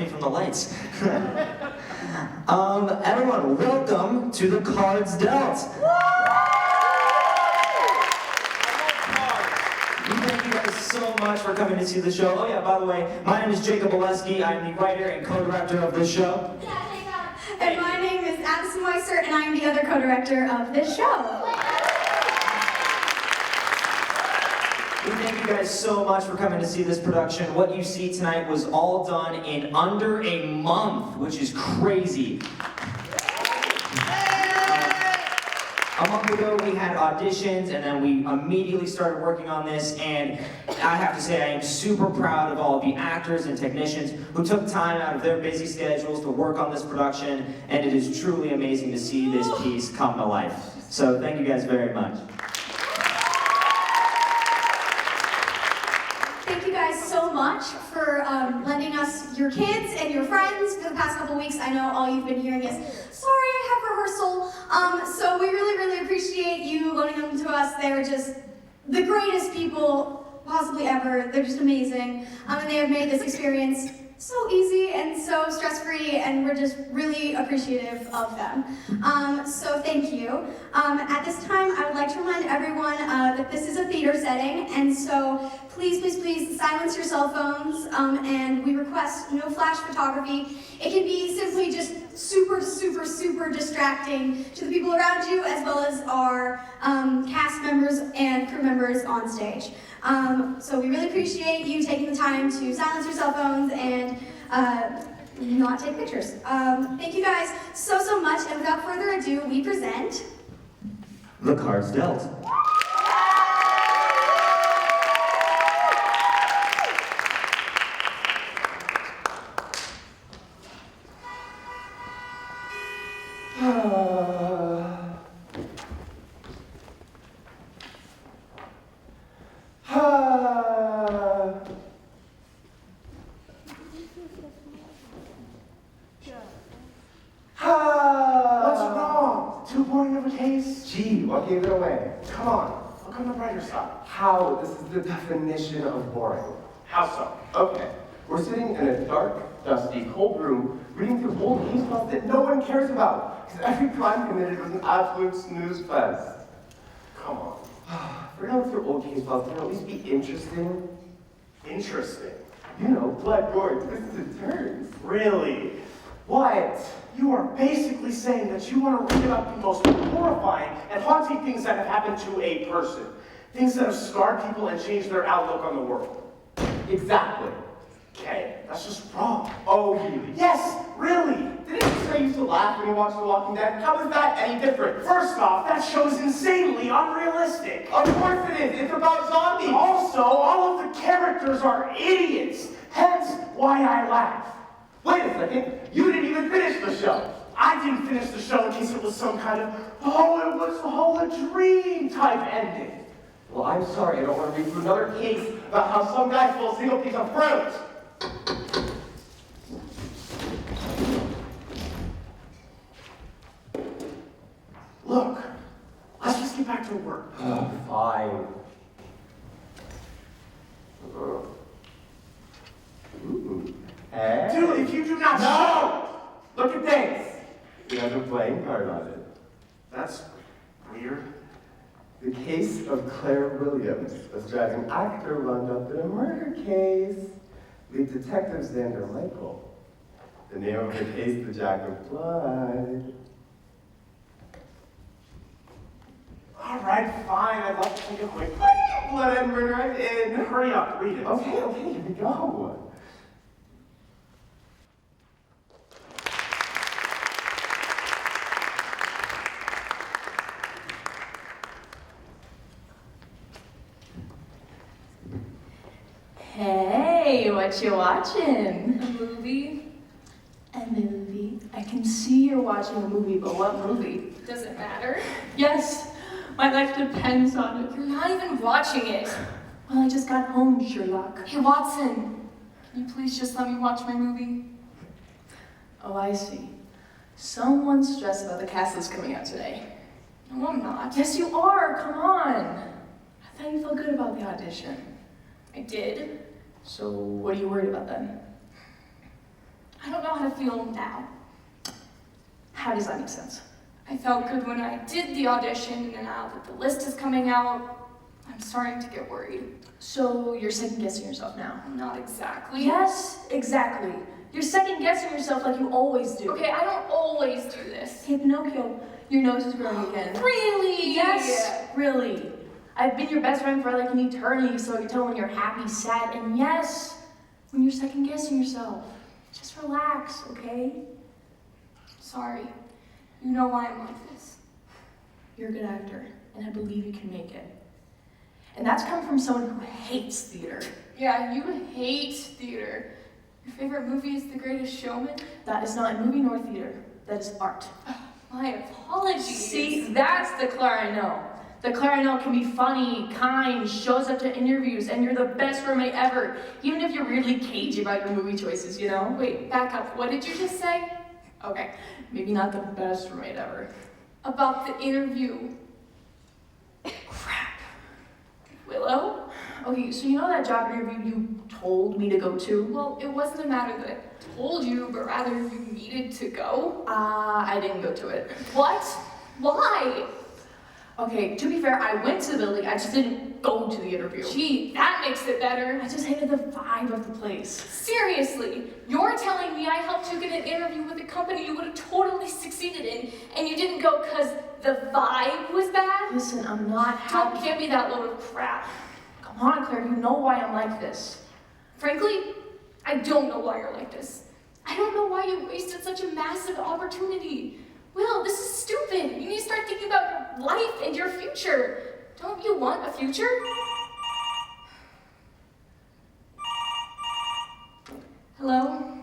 me from the lights. Everyone, welcome to the Cards Dealt. Thank you guys so much for coming to see the show. Oh yeah, by the way, my name is Jacob Oleski. I'm the writer and co-director of this show. And my name is Addison Weiser, and I'm the other co-director of this show. We thank you guys so much for coming to see this production. What you see tonight was all done in under a month, which is crazy. A month ago, we had auditions, and then we immediately started working on this, and I have to say I am super proud of all of the actors and technicians who took time out of their busy schedules to work on this production, and it is truly amazing to see this piece come to life. So thank you guys very much. Thank you guys so much for lending us your kids and your friends for the past couple weeks. I know all you've been hearing is, sorry, I have rehearsal. So we really, really appreciate you loaning them to us. They're just the greatest people possibly ever. They're just amazing. And they have made this experience so easy and so stress-free, and we're just really appreciative of them. So thank you. At this time, I would like to remind everyone that this is a theater setting, and so please, please, please silence your cell phones, and we request no flash photography. It can be simply just super, super, super distracting to the people around you, as well as our cast members and crew members on stage. So we really appreciate you taking the time to silence your cell phones and not take pictures. Thank you guys so, so much, and without further ado, we present The Cards Dealt. What's wrong? Too boring of a case? Gee, what gave it away? Come on, look on the brighter side. How? This is the definition of boring. How so? Okay, we're sitting in a dark, dusty, cold room reading through old case files that no one cares about, because every crime committed was an absolute snooze fest. Come on. If we're gonna look through old case files, can it at least be interesting? Interesting? You know, blood, gore, twists and turns. Really? What? You are basically saying that you want to read about the most horrifying and haunting things that have happened to a person. Things that have scarred people and changed their outlook on the world. Exactly. Okay, that's just wrong. Oh, really? Yes, really. Didn't you say you used to laugh when you watched The Walking Dead? How is that any different? First off, that show's insanely unrealistic. Of course it is. It's about zombies. Also, all of the characters are idiots. Hence why I laugh. Wait a second, you didn't even finish the show. I didn't finish the show in case it was some kind of, it was all a dream type ending. Well, I'm sorry, I don't want to read through another case about how some guy stole a single piece of fruit. Look, let's just get back to work. Fine. Ooh. Hey. Dude, if you do not look at this. It has a playing card on it. That's weird. The case of Claire Williams, a strapping actor wound up in a murder case. Lead Detective Xander Michael. The name of the case, The Jack of Blood. All right, fine. I'd like to take a quick break. Blood and murder, I'm in. Hurry up, read it. Okay, here we go. Hey, what you watching? A movie? A movie? I can see you're watching a movie, but what movie? Does it matter? Yes, my life depends on it. You're not even watching it. Well, I just got home, Sherlock. Hey, Watson, can you please just let me watch my movie? Oh, I see. Someone's stressed about the cast that's coming out today. No, I'm not. Yes, you are. Come on. I thought you felt good about the audition. I did. So what are you worried about then? I don't know how to feel now. How does that make sense? I felt good when I did the audition, and now that the list is coming out, I'm starting to get worried. So you're second guessing yourself now? Not exactly. Yes, exactly. You're second guessing yourself like you always do. Okay, I don't always do this. Hey, Pinocchio, your nose is growing again. Really? Yes, really. I've been your best friend for like an eternity, so I can tell when you're happy, sad, and yes, when you're second guessing yourself. Just relax, okay? Sorry. You know why I'm like this. You're a good actor, and I believe you can make it. And that's come from someone who hates theater. Yeah, you hate theater. Your favorite movie is The Greatest Showman? That is not a movie nor theater. That is art. My apologies. See, that's the Clara I know. The Clara I know can be funny, kind, shows up to interviews, and you're the best roommate ever, even if you're really cagey about your movie choices, you know? Wait, back up. What did you just say? Okay, maybe not the best roommate ever. About the interview. Crap. Willow? Okay, so you know that job interview you told me to go to? Well, it wasn't a matter that I told you, but rather you needed to go. I didn't go to it. What? Why? Okay, to be fair, I went to the building, I just didn't go to the interview. Gee, that makes it better. I just hated the vibe of the place. Seriously, you're telling me I helped you get an interview with a company you would have totally succeeded in, and you didn't go because the vibe was bad? Listen, I'm not Don't happy. give me that load of crap. Come on, Claire, you know why I'm like this. Frankly, I don't know why you're like this. I don't know why you wasted such a massive opportunity. Will, this is stupid. You need to start thinking about your life and your future. Don't you want a future? Hello?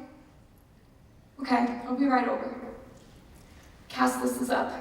Okay, I'll be right over. Cast list is up.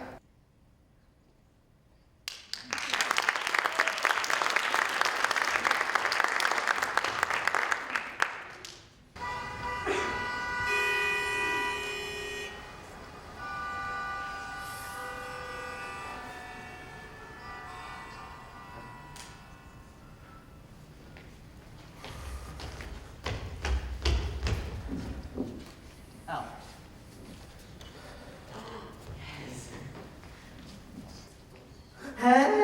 Hey!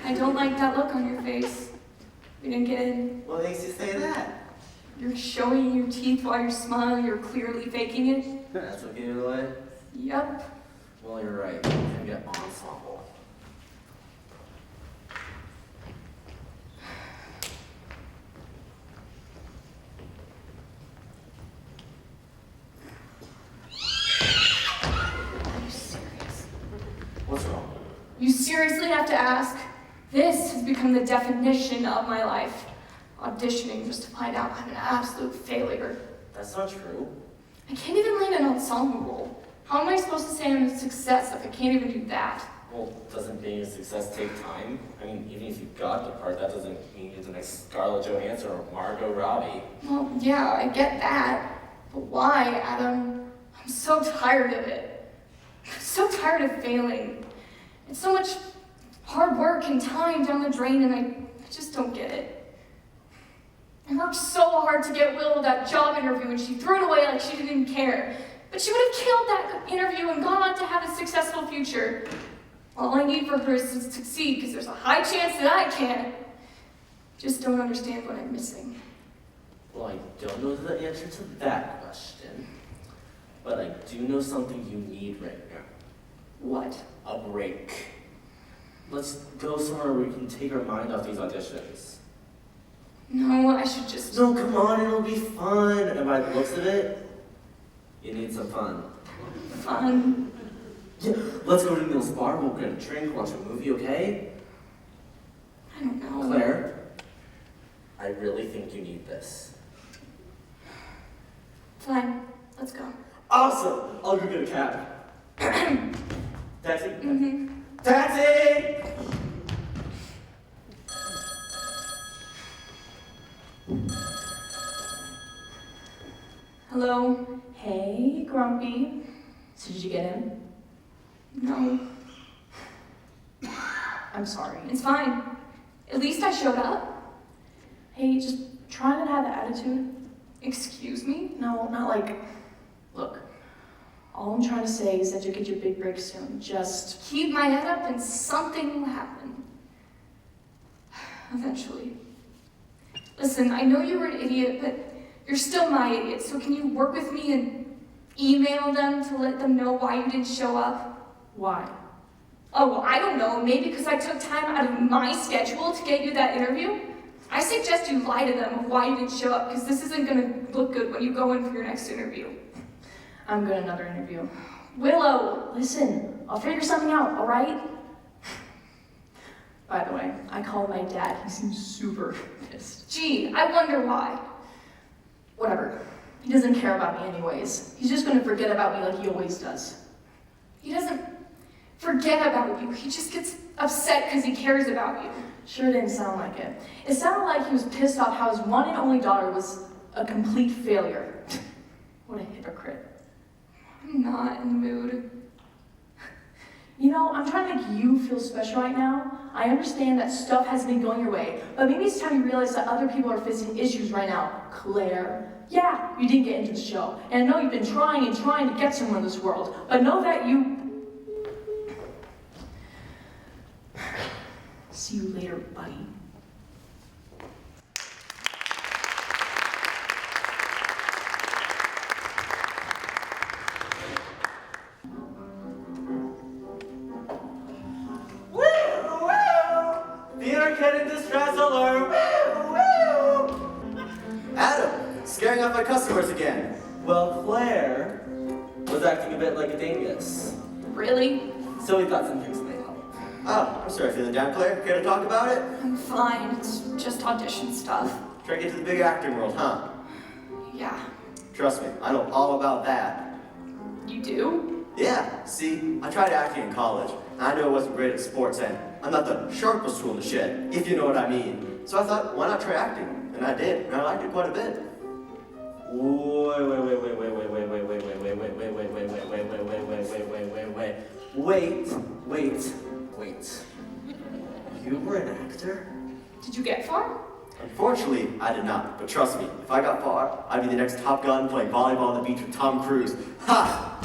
I don't like that look on your face. We didn't get in. What makes you say that? You're showing your teeth while you're smiling. You're clearly faking it. That's what gave it away? Yep. Well, you're right. I'm gonna get ensemble. Are you serious? What's wrong? You seriously have to ask? This has become the definition of my life. Auditioning just to find out I'm an absolute failure. That's not true. I can't even land an ensemble role. How am I supposed to say I'm a success if I can't even do that? Well, doesn't being a success take time? I mean, even if you got the part, that doesn't mean you're the next Scarlett Johansson or Margot Robbie. Well, yeah, I get that. But why, Adam? I'm so tired of it. I'm so tired of failing. It's so much hard work and time down the drain, and I just don't get it. I worked so hard to get Will that job interview, and she threw it away like she didn't even care. But she would have killed that interview and gone on to have a successful future. All I need for her is to succeed, because there's a high chance that I can. Just don't understand what I'm missing. Well, I don't know the answer to that question, but I do know something you need right now. What? A break. Let's go somewhere where we can take our mind off these auditions. No, I should just... No, come on, it'll be fun. And by the looks of it, you need some fun. Fun. Yeah, let's go to Neil's bar, we'll get a drink, watch a movie, okay? I don't know. Claire, I really think you need this. Fine, let's go. Awesome! I'll go get a cab. Taxi? Mm-hmm. Taxi! Hello? Hey, Grumpy. So did you get in? No, I'm sorry. it's fine. At least I showed up. Hey, just try not to have that attitude. Excuse me? No, not like, look, all I'm trying to say is that you'll get your big break soon. Just, Keep my head up and something will happen. Eventually. Listen, I know you were an idiot, but you're still my idiot, so can you work with me and email them to let them know why you didn't show up? why? Oh, well, I don't know, maybe because I took time out of my schedule to get you that interview? I suggest you lie to them of why you didn't show up, because this isn't going to look good when you go in for your next interview. I'm good at another interview. Willow! Listen, I'll figure something out, all right? By the way, I called my dad. He seems super pissed. Gee, I wonder why. Whatever. He doesn't care about me anyways. He's just gonna forget about me like he always does. He doesn't forget about you, he just gets upset because he cares about you. Sure didn't sound like it. It sounded like he was pissed off how his one and only daughter was a complete failure. What a hypocrite. I'm not in the mood. You know, I'm trying to make you feel special right now. I understand that stuff hasn't been going your way, but maybe it's time you realize that other people are facing issues right now. Claire, yeah, you didn't get into the show, and I know you've been trying and trying to get somewhere in this world, but know that you... See you later, buddy. Theater kid in distress alert! Adam, scaring off my customers again. Well, Claire was acting a bit like a dingus, Really? so we thought some things might help. Oh, I'm sorry, feeling down, Claire. Care to talk about it? I'm fine, it's just audition stuff. Try to get to the big acting world, huh? Yeah. Trust me, I know all about that. You do? Yeah, see, I tried acting in college. I know I wasn't great at sports, and I'm not the sharpest tool in the shed, if you know what I mean. So I thought, why not try acting? And I did, and I liked it quite a bit. Wait. You were an actor? Did you get far? Unfortunately, I did not, but trust me, if I got far, I'd be the next Top Gun playing volleyball on the beach with Tom Cruise. Ha!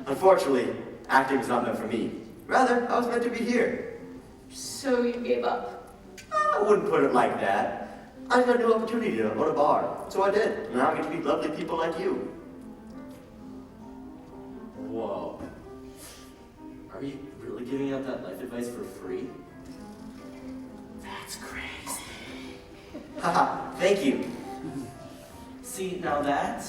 Unfortunately, acting was not meant for me. Rather, I was meant to be here. So you gave up? I wouldn't put it like that. I got a new opportunity to own a bar, so I did. Now I get to meet lovely people like you. Whoa. Are you really giving out that life advice for free? That's crazy. Haha, thank you. See, now that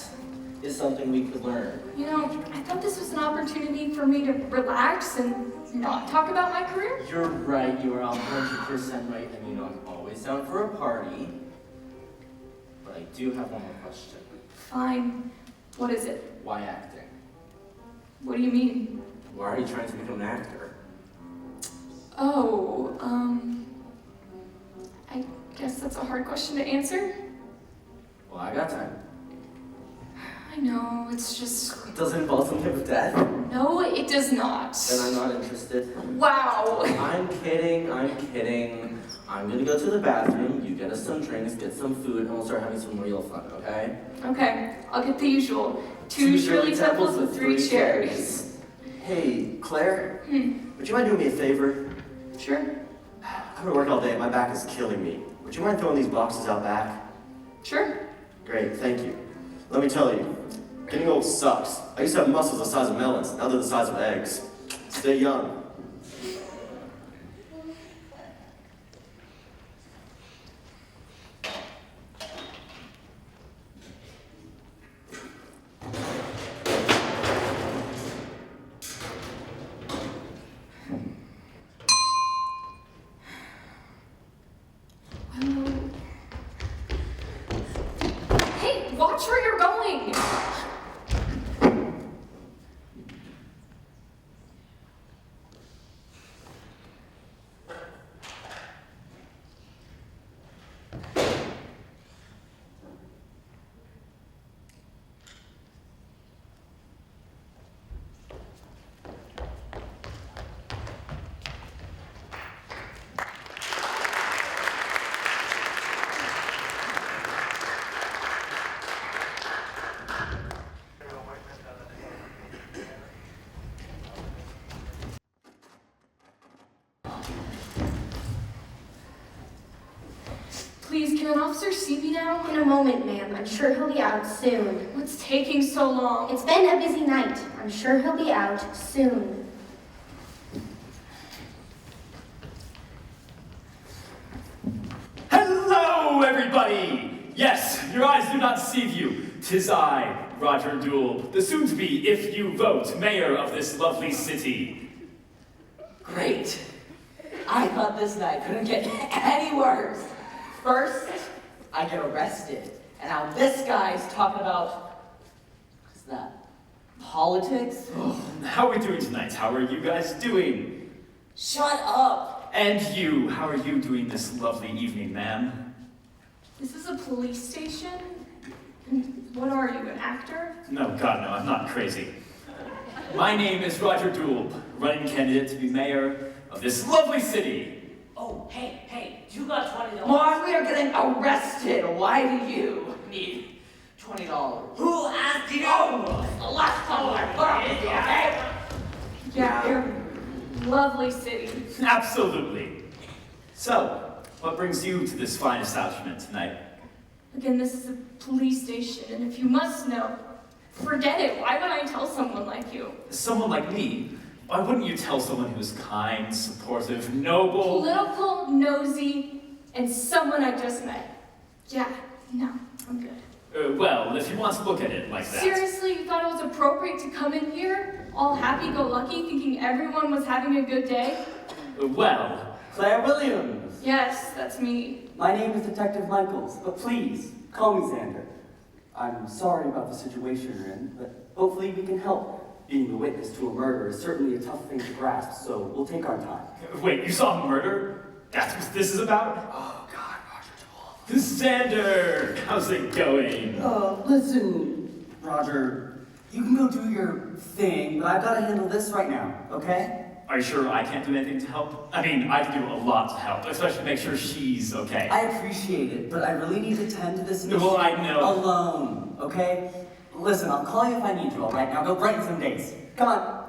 is something we could learn. You know, I thought this was an opportunity for me to relax and not talk about my career. You're right, you are 100% right, and you know I'm always down for a party. But I do have one more question. Fine. What is it? Why acting? What do you mean? Why are you trying to become an actor? Oh, I guess that's a hard question to answer. Well, I got time. I know, it's just... Does it involve some type of death? No, it does not. Then I'm not interested. Wow. I'm kidding. I'm gonna go to the bathroom, you get us some drinks, get some food, and we'll start having some real fun, okay? Okay, I'll get the usual. 2 Shirley Temples with 3 cherries. Hey, Claire, would you mind doing me a favor? Sure. I've been working all day, my back is killing me. Would you mind throwing these boxes out back? Sure. Great, thank you. Let me tell you, getting old sucks. I used to have muscles the size of melons, now they're the size of eggs. Stay young. Hey, watch where you're going! Please, can an officer see me now? In a moment, ma'am. I'm sure he'll be out soon. What's taking so long? It's been a busy night. I'm sure he'll be out soon. Hello, everybody! Yes, your eyes do not deceive you. 'Tis I, Roger Dool, the soon-to-be, if you vote, mayor of this lovely city. Great. I thought this night couldn't get any worse. First, I get arrested, and now this guy's talking about, what's that, politics? Oh, how are we doing tonight? How are you guys doing? Shut up! And you, how are you doing this lovely evening, ma'am? This is a police station? And what are you, an actor? No, God, no, I'm not crazy. My name is Roger Dool, running candidate to be mayor of this lovely city. Oh, hey, you got $20. Mark, we are getting arrested. Why do you need $20? Who asked you? Oh, the last time I brought it, okay? Yeah, lovely city. Absolutely. So, what brings you to this fine establishment tonight? Again, this is a police station, and if you must know, forget it. Why would I tell someone like you? Someone like me, why wouldn't you tell someone who's kind, supportive, noble? Political, nosy, and someone I just met. Yeah, no, I'm good. Well, if you want to look at it like that. Seriously, you thought it was appropriate to come in here, all happy-go-lucky, thinking everyone was having a good day? Well, Claire Williams. Yes, that's me. My name is Detective Michaels, but please, call me Xander. I'm sorry about the situation you're in, but hopefully we can help. Being the witness to a murder is certainly a tough thing to grasp, so we'll take our time. wait, you saw murder? That's what this is about? Oh, God, Roger Dool. Xander, how's it going? Listen, Roger, you can go do your thing, but I've got to handle this right now, okay? Are you sure I can't do anything to help? I mean, I can do a lot to help, especially make sure she's okay. I appreciate it, but I really need to tend to this mission Well, I know. alone, okay? Listen, I'll call you if I need you, all right? Now go brighten some days. Come on.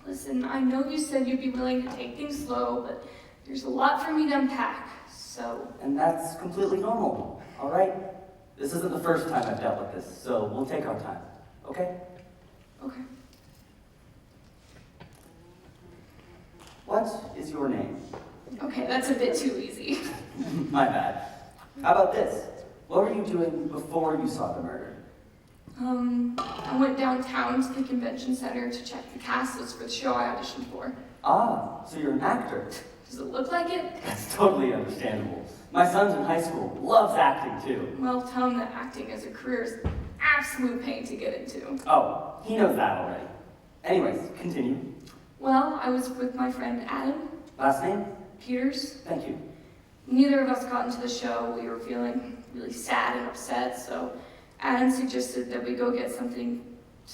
Listen, I know you said you'd be willing to take things slow, but there's a lot for me to unpack, so... And that's completely normal, all right? This isn't the first time I've dealt with this, so we'll take our time, okay? Okay. What is your name? Okay, that's a bit too easy. My bad. How about this? What were you doing before you saw the murder? I went downtown to the convention center to check the Cassos for the show I auditioned for. Ah, so you're an actor. Does it look like it? That's totally understandable. My son's in high school, loves acting too. Well, tell him that acting as a career is absolute pain to get into. Oh, he knows that already. Anyways, continue. Well, I was with my friend Adam Last name? Peters. Thank you. Neither of us got into the show. We were feeling really sad and upset, so Adam suggested that we go get something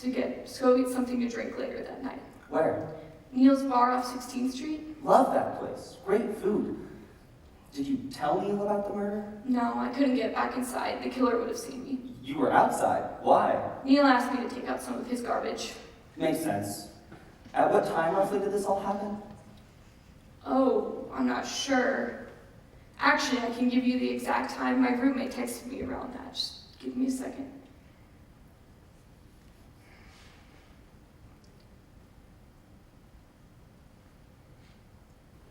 to drink later that night. Where? Neil's Bar off 16th Street? Love that place. Great food. Did you tell Neil about the murder? No, I couldn't get back inside. The killer would have seen me. You were outside. Why? Neil asked me to take out some of his garbage. Makes sense. At what time roughly did this all happen? Oh, I'm not sure. Actually, I can give you the exact time. My roommate texted me around that. Just give me a second.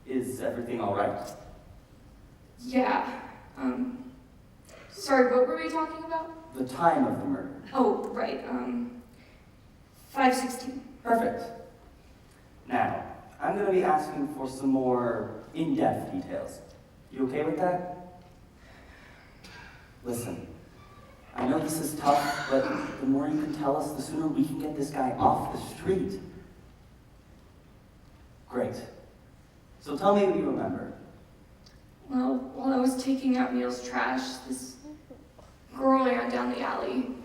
Is everything all right? Yeah. Sorry, what were we talking about? The time of the murder. Oh, right. 5:16. Perfect. Now, I'm going to be asking for some more in-depth details. You okay with that? Listen, I know this is tough, but the more you can tell us, the sooner we can get this guy off the street. Great. So tell me what you remember. Well, while I was taking out Neil's trash, this girl ran down the alley.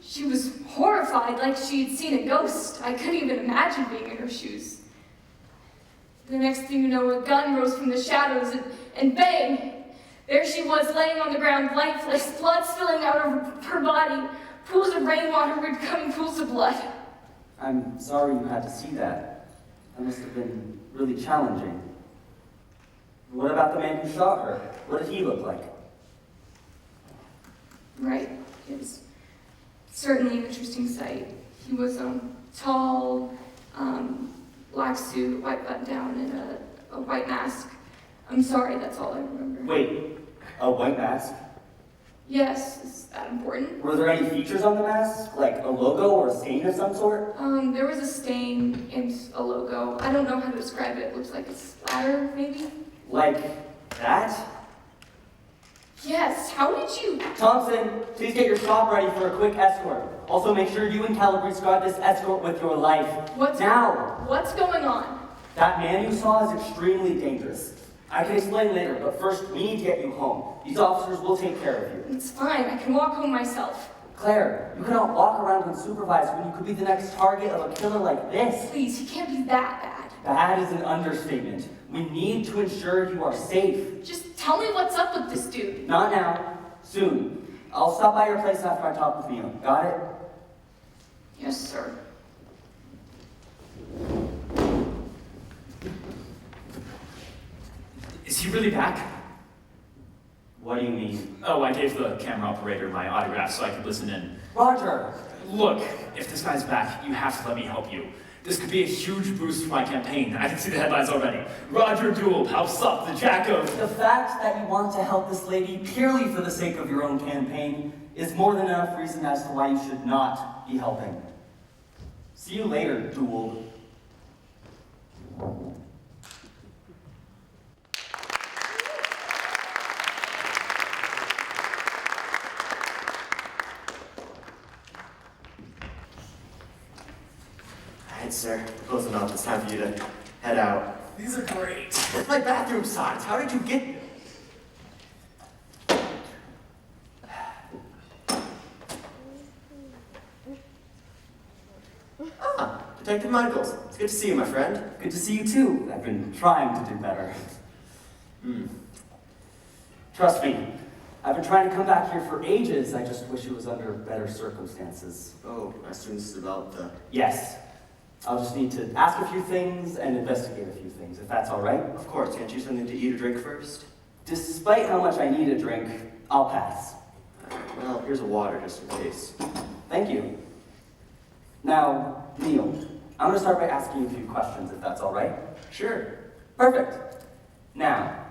She was horrified, like she'd seen a ghost. I couldn't even imagine being in her shoes. The next thing you know, a gun rose from the shadows, and bang! There she was, laying on the ground, lifeless, blood spilling out of her body, Pools of rainwater were becoming pools of blood. I'm sorry you had to see that. That must have been really challenging. What about the man who shot her? What did he look like? Right? It was certainly an interesting sight. He was tall, black suit, white button down, and a white mask. I'm sorry, that's all I remember. Wait, a white mask? Yes, is that important? Were there any features on the mask? Like a logo or a stain of some sort? There was a stain and a logo. I don't know how to describe it. It looks like a splatter, maybe? Like that? Yes, how did you? Thompson, please get your shop ready for a quick escort. Also, make sure you and Calabrese guard this escort with your life. Now! What's going on? That man you saw is extremely dangerous. I can explain later, but first, we need to get you home. These officers will take care of you. It's fine. I can walk home myself. Claire, you cannot walk around unsupervised when you could be the next target of a killer like this. Please, he can't be that bad. Bad is an understatement. We need to ensure you are safe. Just tell me what's up with this dude. Not now. Soon. I'll stop by your place after I talk with Neil. Got it? Yes, sir. Is he really back? What do you mean? Oh, I gave the camera operator my autograph so I could listen in. Roger! Look, if this guy's back, you have to let me help you. This could be a huge boost for my campaign. I can see the headlines already. Roger Doolb helps up the jack of... The fact that you want to help this lady purely for the sake of your own campaign is more than enough reason as to why you should not be helping. See you later, Doolb. Alright, sir. Close enough. It's time for you to head out. These are great. That's my bathroom signs. How did you get them? Ah, Detective Michaels. It's good to see you, my friend. Good to see you too. I've been trying to do better. Trust me, I've been trying to come back here for ages. I just wish it was under better circumstances. Oh, my students developed the... Yes. I'll just need to ask a few things and investigate a few things, if that's all right. Of course. Can't you something to eat or drink first? Despite how much I need a drink, I'll pass. Alright, well, here's a water just in case. Thank you. Now, Neil, I'm going to start by asking you a few questions, if that's all right. Sure. Perfect. Now,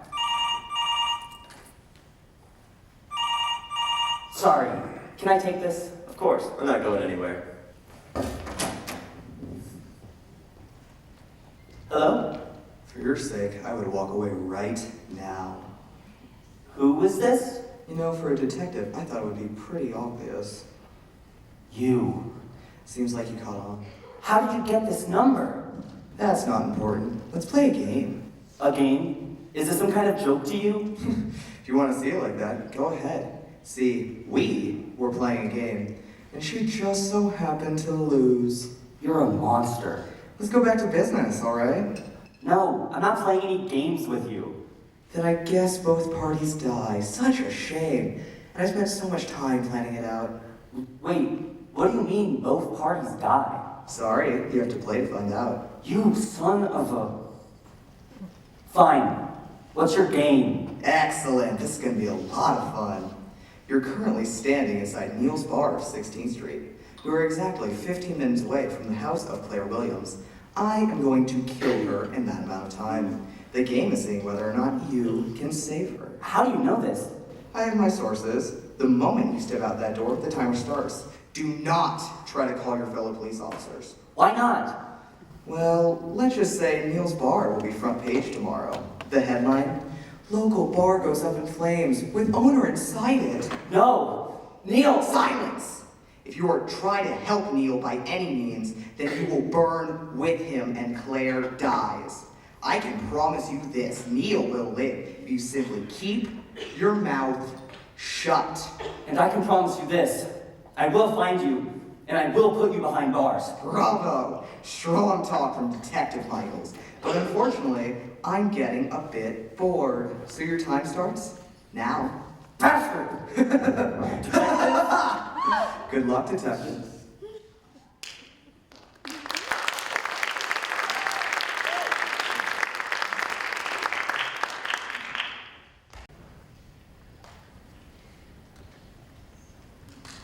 sorry, can I take this? Of course. I'm not going anywhere. Hello? For your sake, I would walk away right now. Who was this? You know, for a detective, I thought it would be pretty obvious. You. Seems like you caught on. How did you get this number? That's not important. Let's play a game. A game? Is this some kind of joke to you? If you want to see it like that, go ahead. See, we were playing a game, and she just so happened to lose. You're a monster. Let's go back to business, all right? No, I'm not playing any games with you. Then I guess both parties die. Such a shame. And I spent so much time planning it out. Wait, what do you mean both parties die? Sorry, you have to play to find out. You son of a... Fine. What's your game? Excellent. This is going to be a lot of fun. You're currently standing inside Neil's bar of 16th Street. You are exactly 15 minutes away from the house of Claire Williams. I am going to kill her in that amount of time. The game is seeing whether or not you can save her. How do you know this? I have my sources. The moment you step out that door, the timer starts. Do not try to call your fellow police officers. Why not? Well, let's just say Neil's bar will be front page tomorrow. The headline, local bar goes up in flames with owner inside it. No! Neil! Silence! If you are trying to help Neil by any means, then you will burn with him and Claire dies. I can promise you this, Neil will live if you simply keep your mouth shut. And I can promise you this. I will find you, and I will put you behind bars. Bravo! Strong talk from Detective Michaels. But unfortunately, I'm getting a bit bored. So your time starts now. Bastard! Good luck, detective.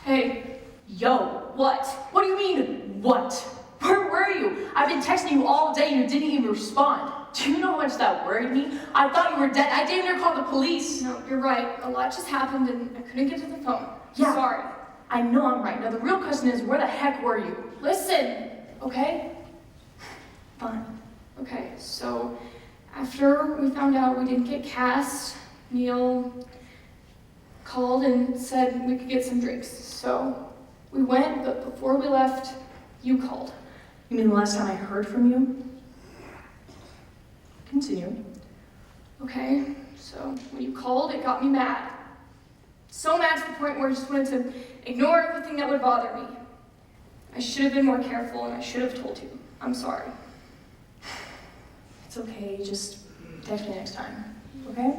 Hey, Yo, what? what do you mean, what? Where were you? I've been texting you all day and you didn't even respond. Do you know how much that worried me? I thought you were dead. I damn near called the police. No, you're right. A lot just happened and I couldn't get to the phone. Yeah. Sorry. I know I'm right. Now the real question is, where the heck were you? Listen, okay? Fine. Okay, so after we found out we didn't get cast, Neil called and said we could get some drinks. So we went, but before we left, you called. You mean the last time I heard from you? Continue. Okay, so when you called, it got me mad. So mad to the point where I just wanted to ignore everything that would bother me. I should have been more careful and I should have told you. I'm sorry. It's okay, just text me next time, okay?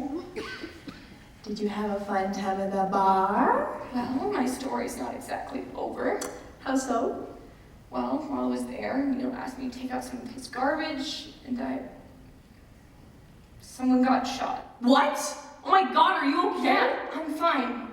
Did you have a fun time at the bar? Well, my story's not exactly over. How so? Well, while I was there, Neil asked me to take out some of his garbage, and someone got shot. What? Oh my god, are you okay? Yeah, I'm fine.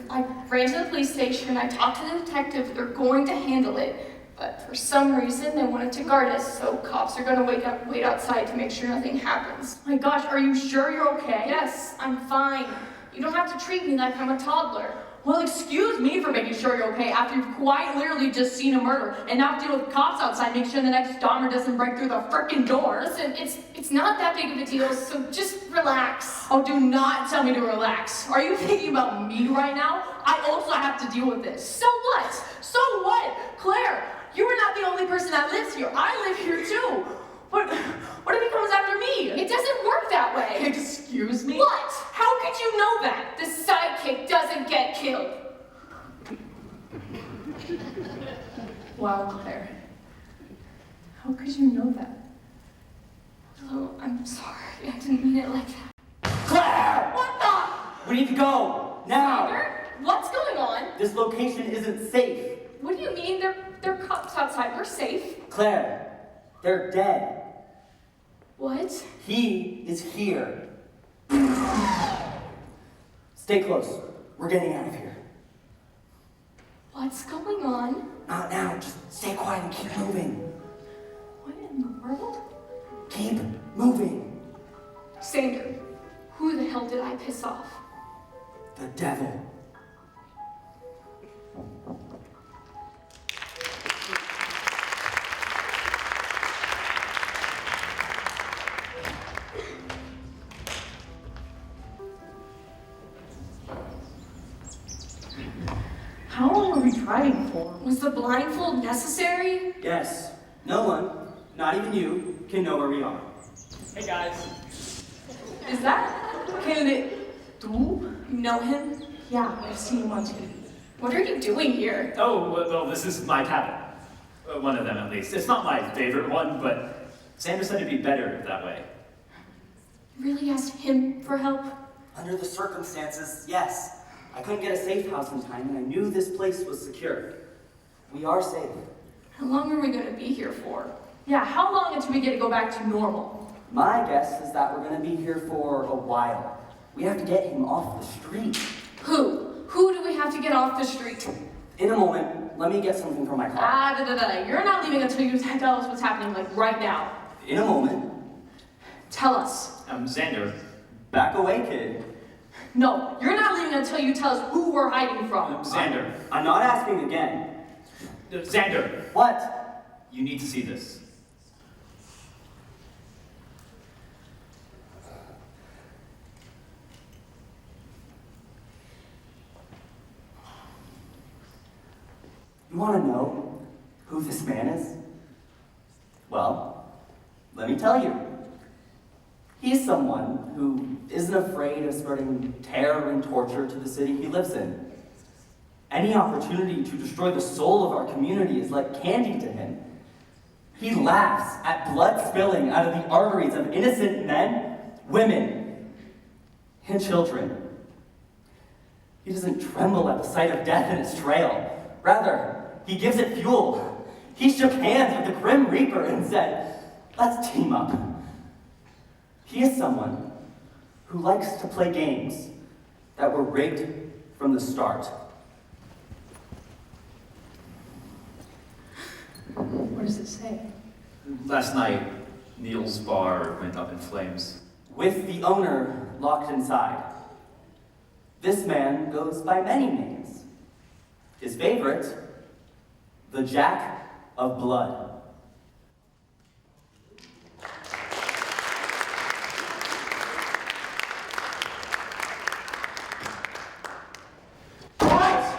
I ran to the police station, I talked to the detective, they're going to handle it. But for some reason, they wanted to guard us, so cops are gonna wait outside to make sure nothing happens. Oh my gosh, are you sure you're okay? Yes, I'm fine. You don't have to treat me like I'm a toddler. Well, excuse me for making sure you're okay after you've quite literally just seen a murder and now have to deal with cops outside, make sure the next Dahmer doesn't break through the frickin' door. Listen, it's not that big of a deal, so just relax. Oh, do not tell me to relax. Are you thinking about me right now? I also have to deal with this. So what? So what? Claire, you are not the only person that lives here. I live here too. What if he comes after me? It doesn't work that way. Excuse me? What? How could you know that? The sidekick doesn't get killed. Wow, Claire. How could you know that? Oh, I'm sorry. I didn't mean it like that. Claire! What the? We need to go! Now! Xander? What's going on? This location isn't safe. What do you mean? They're cops outside. We're safe. Claire, they're dead. What? He is here. Stay close. We're getting out of here. What's going on? Not now. Just stay quiet and keep moving. What in the world? Keep moving. Xander, who the hell did I piss off? The devil. How long were we driving for? Was the blindfold necessary? Yes. No one, not even you, can know where we are. Hey guys. Is that candidate Tu? You know him? Yeah, I've seen him on TV. What are you doing here? Oh, well, this is my cabin. One of them, at least. It's not my favorite one, but Sandra said it'd be better that way. You really asked him for help? Under the circumstances, yes. I couldn't get a safe house in time, and I knew this place was secure. We are safe. How long are we going to be here for? Yeah, how long until we get to go back to normal? My guess is that we're going to be here for a while. We have to get him off the street. Who? Who do we have to get off the street? In a moment, let me get something from my car. You're not leaving until you tell us what's happening, like right now. In a moment. Tell us. Xander. Back away, kid. No, you're not leaving until you tell us who we're hiding from. Xander. I'm not asking again. Xander. What? You need to see this. You want to know who this man is? Well, let me tell you. He's someone who isn't afraid of spreading terror and torture to the city he lives in. Any opportunity to destroy the soul of our community is like candy to him. He laughs at blood spilling out of the arteries of innocent men, women, and children. He doesn't tremble at the sight of death in his trail. Rather, he gives it fuel. He shook hands with the Grim Reaper and said, "Let's team up." He is someone who likes to play games that were rigged from the start. What does it say? Last night, Neil's bar went up in flames. With the owner locked inside. This man goes by many names. His favorite, the Jack of Blood. What?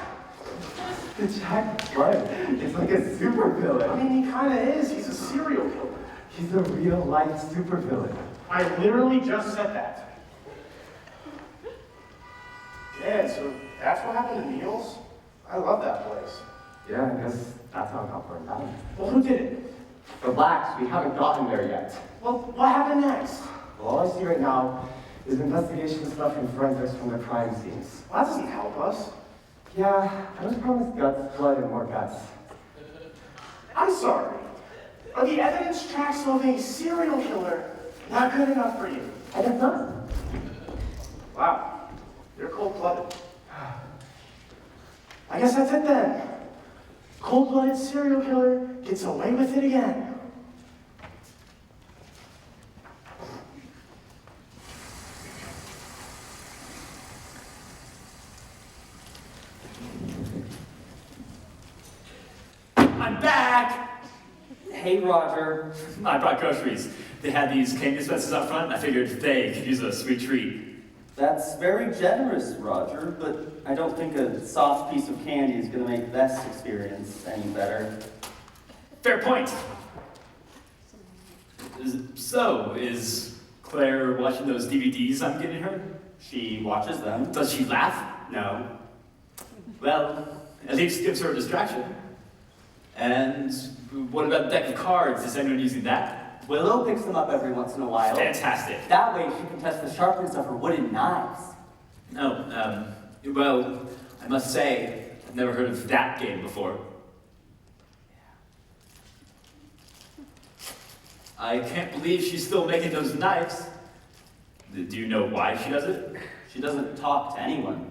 The Jack of Blood is like a supervillain. I mean, he kind of is. He's a serial killer. He's a real-life supervillain. I literally just said that. Yeah, so that's what happened to Neil's? I love that place. Yeah, I guess that's how it got burned down. Well, who did it? Relax, we haven't gotten there yet. Well, what happened next? Well, all I see right now is investigation stuff and forensics from the crime scenes. Well, that doesn't help us. Yeah, I was promised guts, blood, and more guts. I'm sorry. Are the evidence tracks of a serial killer not good enough for you? I guess not. Wow. You're cold-blooded. I guess that's it then. Cold-blooded serial killer gets away with it again. I'm back! Hey, Roger. I brought groceries. They had these candy dispensers up front, and I figured they could use a sweet treat. That's very generous, Roger, but I don't think a soft piece of candy is going to make this experience any better. Fair point. So, is Claire watching those DVDs I'm getting her? She watches them. Does she laugh? No. Well, at least gives her a distraction. And what about the deck of cards? Is anyone using that? Willow picks them up every once in a while. Fantastic. That way she can test the sharpness of her wooden knives. Oh, well, I must say, I've never heard of that game before. I can't believe she's still making those knives. Do you know why she does it? She doesn't talk to anyone.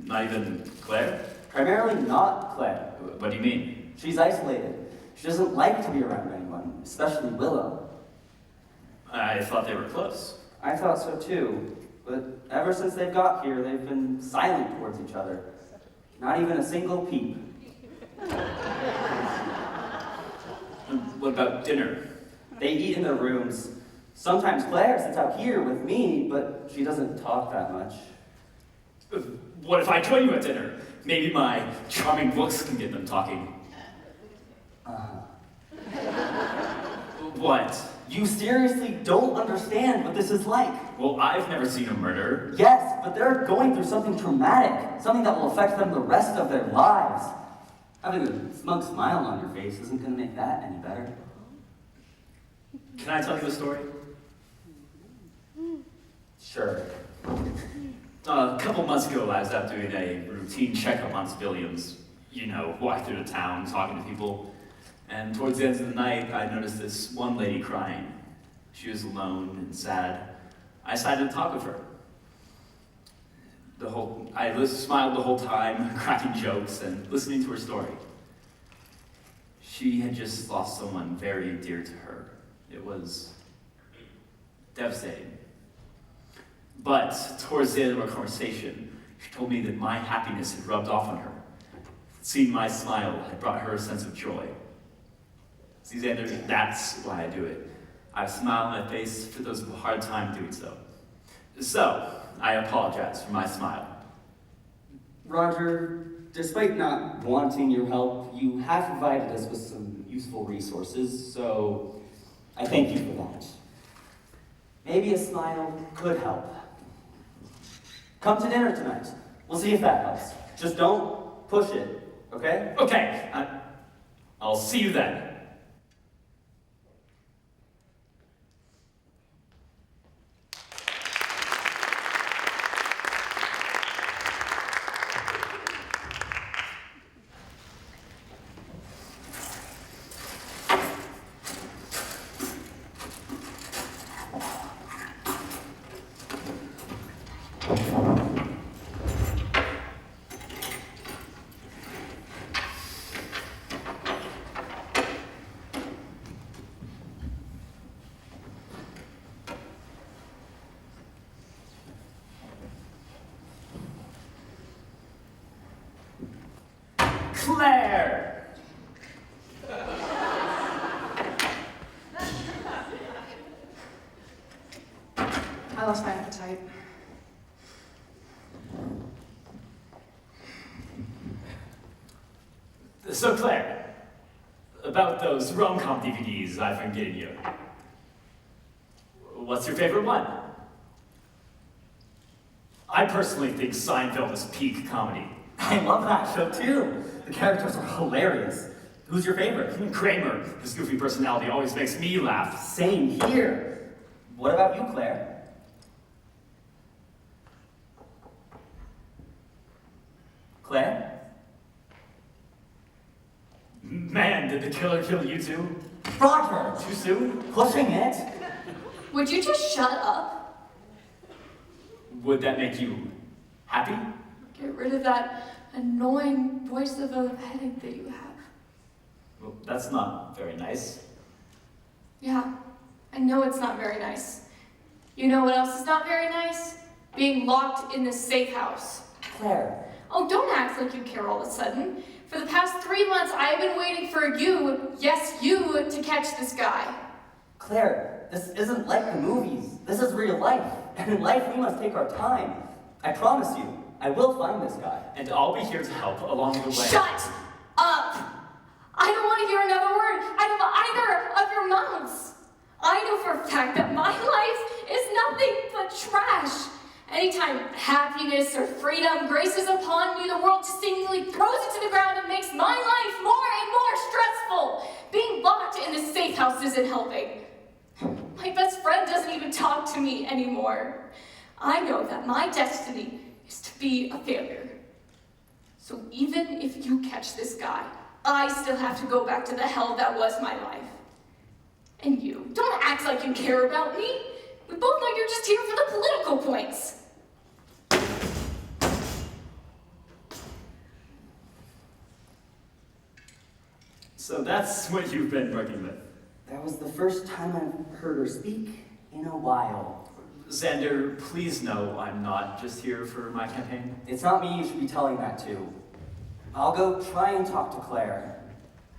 Not even Claire? Primarily not Claire. What do you mean? She's isolated. She doesn't like to be around anyone, especially Willow. I thought they were close. I thought so too, but ever since they've got here, they've been silent towards each other. Not even a single peep. What about dinner? They eat in their rooms. Sometimes Claire sits out here with me, but she doesn't talk that much. What if I join you at dinner? Maybe my charming looks can get them talking. What? You seriously don't understand what this is like. Well, I've never seen a murder. Yes, but they're going through something traumatic, something that will affect them the rest of their lives. Having a smug smile on your face isn't going to make that any better. Can I tell you a story? Sure. A couple months ago, I was out doing a routine checkup on civilians. You know, walking through the town, talking to people. And towards the end of the night, I noticed this one lady crying. She was alone and sad. I decided to talk with her. I smiled the whole time, cracking jokes and listening to her story. She had just lost someone very dear to her. It was devastating. But towards the end of our conversation, she told me that my happiness had rubbed off on her. Seeing my smile had brought her a sense of joy. See, Xander, that's why I do it. I smile on my face for those who have a hard time doing so. So, I apologize for my smile. Roger, despite not wanting your help, you have provided us with some useful resources, so I thank you for that. Maybe a smile could help. Come to dinner tonight. We'll see if that helps. Just don't push it, okay? Okay, I'll see you then. Claire! I lost my appetite. So Claire, about those rom-com DVDs I've been getting you. What's your favorite one? I personally think Seinfeld is peak comedy. I love that show too. The characters are hilarious. Who's your favorite? Kramer, his goofy personality always makes me laugh. Same here. What about you, Claire? Claire? Man, did the killer kill you too? Roger! Too soon? Pushing it? Would you just shut up? Would that make you happy? Get rid of that annoying voice of a headache that you have. Well, that's not very nice. Yeah, I know it's not very nice. You know what else is not very nice? Being locked in this safe house. Claire. Oh, don't act like you care all of a sudden. For the past 3 months, I've been waiting for you, yes, you, to catch this guy. Claire, this isn't like the movies. This is real life. And in life, we must take our time. I promise you, I will find this guy. And I'll be here to help along the way. Shut up! I don't want to hear another word out of either of your mouths. I know for a fact that my life is nothing but trash. Anytime happiness or freedom graces upon me, the world just seemingly throws it to the ground and makes my life more and more stressful. Being locked in this safe house isn't helping. My best friend doesn't even talk to me anymore. I know that my destiny is to be a failure. So even if you catch this guy, I still have to go back to the hell that was my life. And you, don't act like you care about me. We both know you're just here for the political points. So that's what you've been working with. That was the first time I've heard her speak in a while. Xander, please know I'm not just here for my campaign. It's not me you should be telling that to. I'll go try and talk to Claire.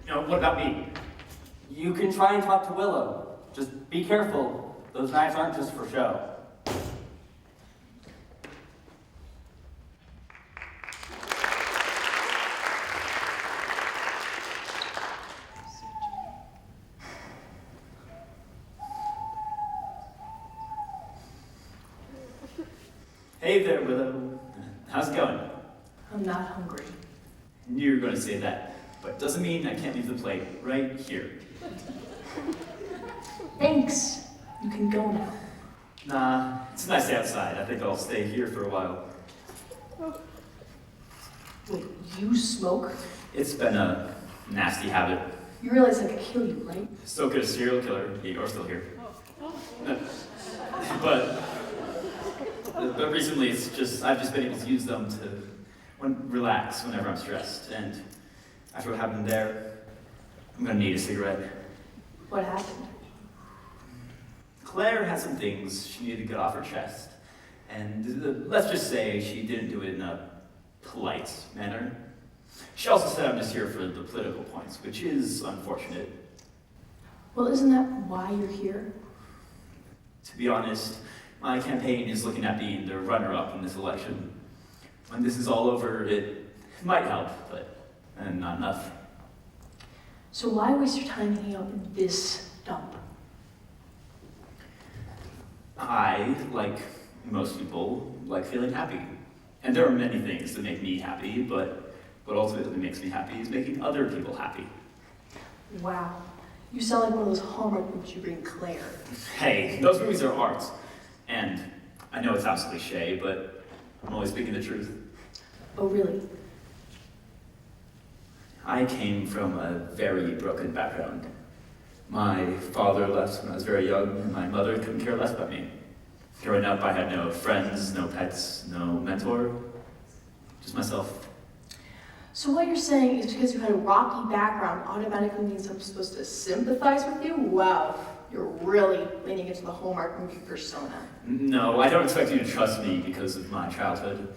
No, what about me? You can try and talk to Willow. Just be careful. Those knives aren't just for show. Hey there, Willow. How's it going? I'm not hungry. You're going to say that, but doesn't mean I can't leave the plate right here. Thanks. You can go now. Nah, it's nice outside. I think I'll stay here for a while. Wait, you smoke? It's been a nasty habit. You realize I could kill you, right? So could a serial killer. You're still here. But recently, I've just been able to use them to relax whenever I'm stressed. And after what happened there, I'm gonna need a cigarette. What happened? Claire had some things she needed to get off her chest. And let's just say she didn't do it in a polite manner. She also said I'm just here for the political points, which is unfortunate. Well, isn't that why you're here? To be honest, my campaign is looking at being the runner-up in this election. When this is all over, it might help, but not enough. So why waste your time hanging out in this dump? I, like most people, like feeling happy. And there are many things that make me happy, but what ultimately makes me happy is making other people happy. Wow. You sound like one of those Hallmark movies you bring Claire. Hey, those movies are art. And I know it sounds cliche, but I'm always speaking the truth. Oh, really? I came from a very broken background. My father left when I was very young, and my mother couldn't care less about me. Growing up, I had no friends, no pets, no mentor, just myself. So what you're saying is because you had a rocky background automatically means I'm supposed to sympathize with you? Wow, you're really leaning into the Hallmark movie persona. No, I don't expect you to trust me because of my childhood.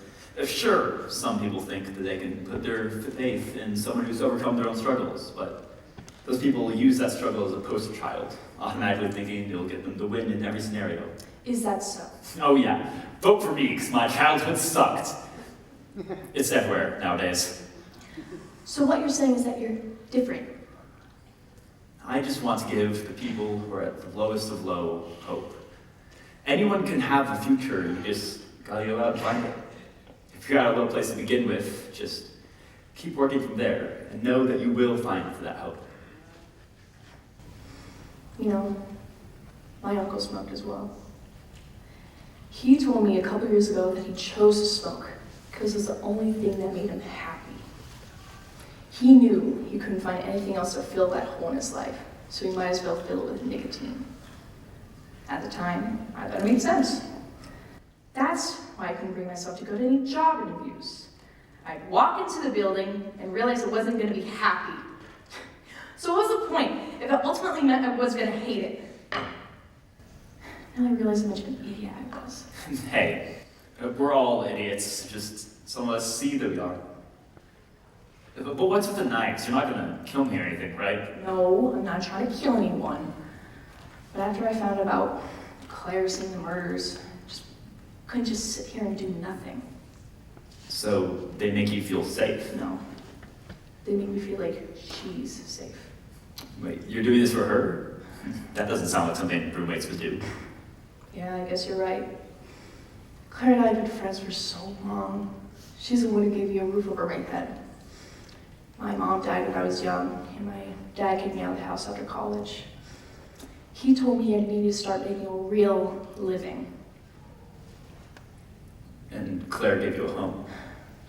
Sure, some people think that they can put their faith in someone who's overcome their own struggles, but those people use that struggle as a poster child, automatically thinking it'll get them to win in every scenario. Is that so? Oh yeah, vote for me because my childhood sucked. It's everywhere nowadays. So what you're saying is that you're different. I just want to give the people who are at the lowest of low hope. Anyone can have a future, you just gotta go out and find it. If you're at a low place to begin with, just keep working from there and know that you will find that hope. You know, my uncle smoked as well. He told me a couple years ago that he chose to smoke because it was the only thing that made him happy. He knew he couldn't find anything else to fill that hole in his life, so he might as well fill it with nicotine. At the time, I thought it made sense. That's why I couldn't bring myself to go to any job interviews. I'd walk into the building and realize I wasn't going to be happy. So what was the point if it ultimately meant I was going to hate it? Now I realize how much of an idiot I was. Hey, we're all idiots, just some of us see that we are. But what's with the knives? You're not gonna kill me or anything, right? No, I'm not trying to kill anyone. But after I found about Claire seeing the murders, couldn't just sit here and do nothing. So they make you feel safe? No. They make me feel like she's safe. Wait, you're doing this for her? That doesn't sound like something roommates would do. Yeah, I guess you're right. Claire and I have been friends for so long. She's the one who gave me a roof over my head. My mom died when I was young, and my dad kicked me out of the house after college. He told me I needed to start making a real living. And Claire gave you a home.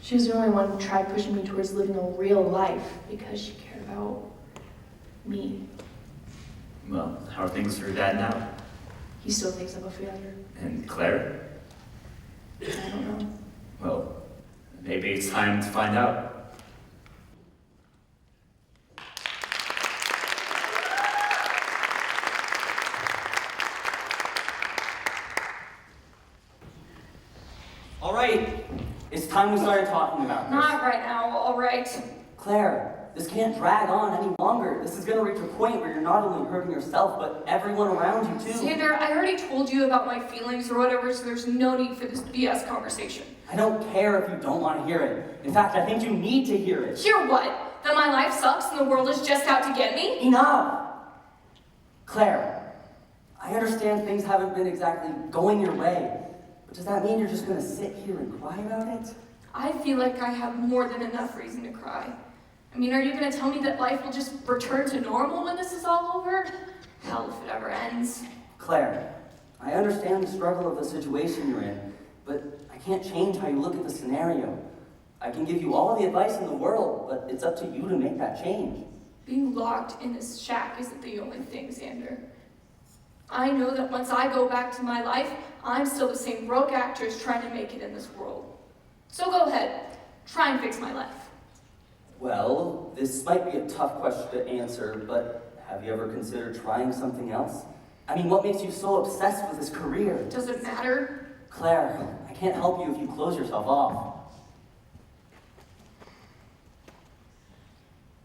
She was the only one who tried pushing me towards living a real life because she cared about me. Well, how are things for your dad now? He still thinks I'm a failure. And Claire? I don't know. Well, maybe it's time to find out. All right, it's time we started talking about this. Not right now, all right. Claire, this can't drag on any longer. This is gonna reach a point where you're not only hurting yourself, but everyone around you too. Xander, I already told you about my feelings or whatever, so there's no need for this BS conversation. I don't care if you don't want to hear it. In fact, I think you need to hear it. Hear what? That my life sucks and the world is just out to get me? Enough! Claire, I understand things haven't been exactly going your way, but does that mean you're just gonna sit here and cry about it? I feel like I have more than enough reason to cry. I mean, are you gonna tell me that life will just return to normal when this is all over? Hell, if it ever ends. Claire, I understand the struggle of the situation you're in, but I can't change how you look at the scenario. I can give you all the advice in the world, but it's up to you to make that change. Being locked in this shack isn't the only thing, Xander. I know that once I go back to my life, I'm still the same broke actress trying to make it in this world. So go ahead, try and fix my life. Well, this might be a tough question to answer, but have you ever considered trying something else? I mean, what makes you so obsessed with this career? Does it matter? Claire, I can't help you if you close yourself off.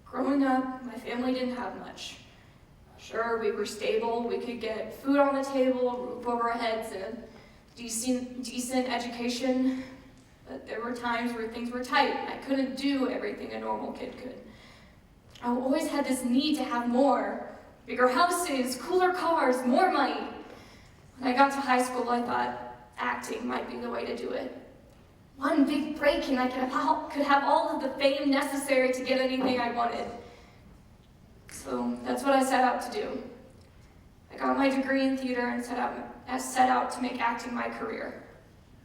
Growing up, my family didn't have much. Sure, we were stable, we could get food on the table, a roof over our heads, and a decent education. But there were times where things were tight, and I couldn't do everything a normal kid could. I always had this need to have more. Bigger houses, cooler cars, more money. When I got to high school, I thought acting might be the way to do it. One big break and I could have all of the fame necessary to get anything I wanted. So that's what I set out to do. I got my degree in theater and set out to make acting my career.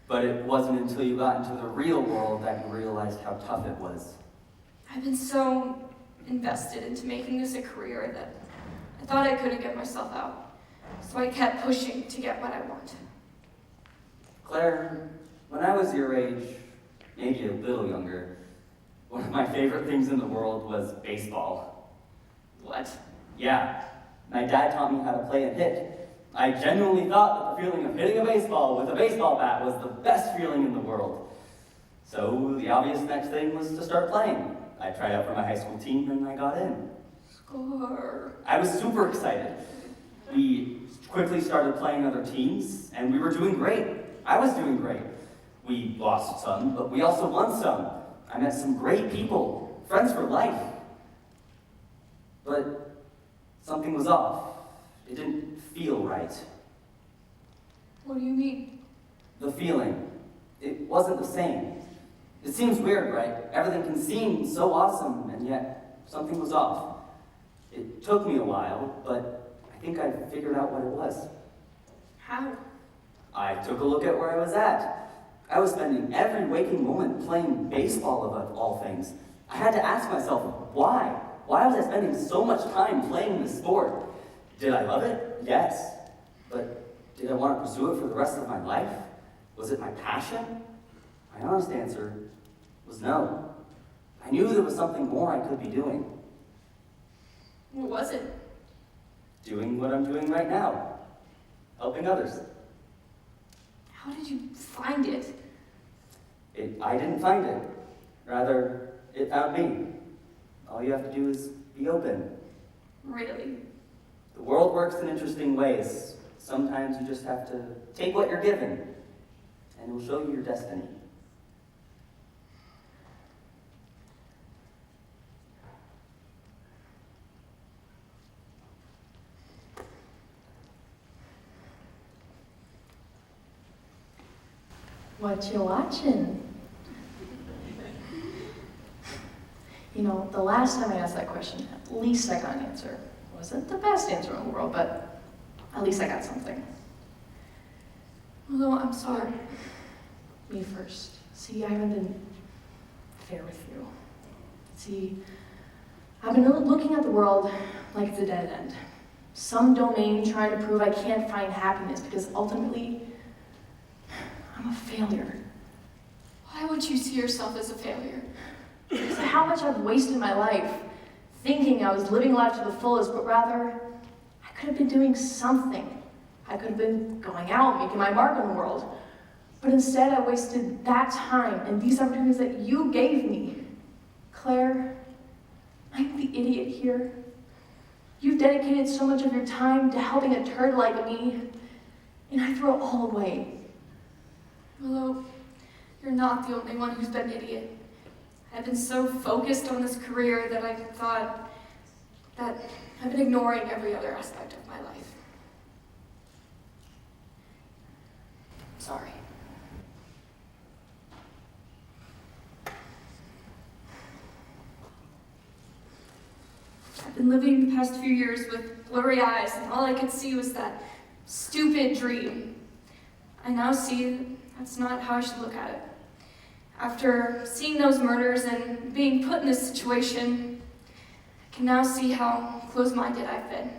But it wasn't until you got into the real world that you realized how tough it was. I've been so invested into making this a career that I thought I couldn't get myself out. So I kept pushing to get what I want. Claire, when I was your age, maybe a little younger, one of my favorite things in the world was baseball. What? Yeah, my dad taught me how to play and hit. I genuinely thought that the feeling of hitting a baseball with a baseball bat was the best feeling in the world. So the obvious next thing was to start playing. I tried out for my high school team and I got in. Score. I was super excited. We quickly started playing other teams and we were doing great. I was doing great. We lost some, but we also won some. I met some great people, friends for life. But something was off. It didn't feel right. What do you mean? The feeling. It wasn't the same. It seems weird, right? Everything can seem so awesome, and yet something was off. It took me a while, but I think I figured out what it was. How? I took a look at where I was at. I was spending every waking moment playing baseball above all things. I had to ask myself, why? Why was I spending so much time playing this sport? Did I love it? Yes. But did I want to pursue it for the rest of my life? Was it my passion? My honest answer was no. I knew there was something more I could be doing. What was it? Doing what I'm doing right now. Helping others. How did you find it? I didn't find it. Rather, it found me. All you have to do is be open. Really? The world works in interesting ways. Sometimes you just have to take what you're given, and it will show you your destiny. What you watching? You know, the last time I asked that question, at least I got an answer. Wasn't the best answer in the world, but at least I got something. Although I'm sorry. Me first. See, I haven't been fair with you. See, I've been looking at the world like it's a dead end. Some domain trying to prove I can't find happiness because ultimately, I'm a failure. Why would you see yourself as a failure? Because of how much I've wasted my life thinking I was living life to the fullest, but rather, I could have been doing something. I could have been going out, making my mark on the world. But instead, I wasted that time and these opportunities that you gave me. Claire, I'm the idiot here. You've dedicated so much of your time to helping a turd like me, and I throw it all away. Although, you're not the only one who's been an idiot. I've been so focused on this career that I thought that I've been ignoring every other aspect of my life. Sorry. I've been living the past few years with blurry eyes, and all I could see was that stupid dream. I now see that's not how I should look at it. After seeing those murders and being put in this situation, I can now see how close-minded I've been.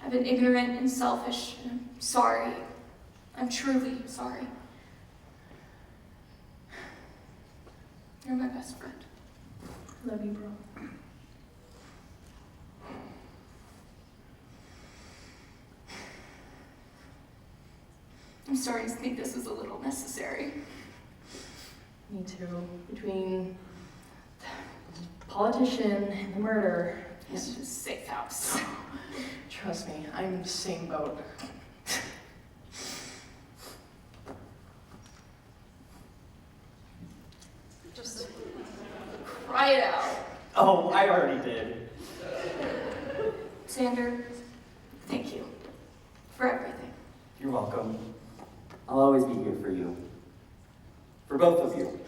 I've been ignorant and selfish, and I'm sorry. I'm truly sorry. You're my best friend. Love you, bro. I'm starting to think this was a little necessary. Me too. Between the politician and the murder, It's just a safe house. trust me, I'm in the same boat. Just cry it out. Oh, I already did. Xander, thank you for everything. You're welcome. I'll always be here for you. For both of you.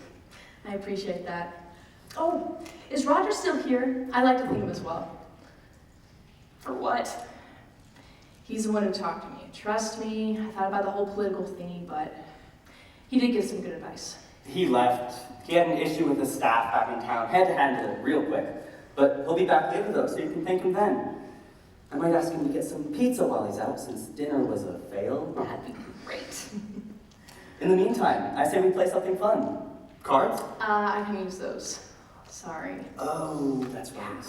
I appreciate that. Oh, is Roger still here? I like to think of him as well. For what? He's the one who talked to me. Trust me, I thought about the whole political thingy, but he did give some good advice. He left. He had an issue with the staff back in town. Had to handle it real quick. But he'll be back later though, so you can thank him then. I might ask him to get some pizza while he's out, since dinner was a fail. That'd be great. In the meantime, I say we play something fun. Cards? I can use those. Sorry. Oh, that's right.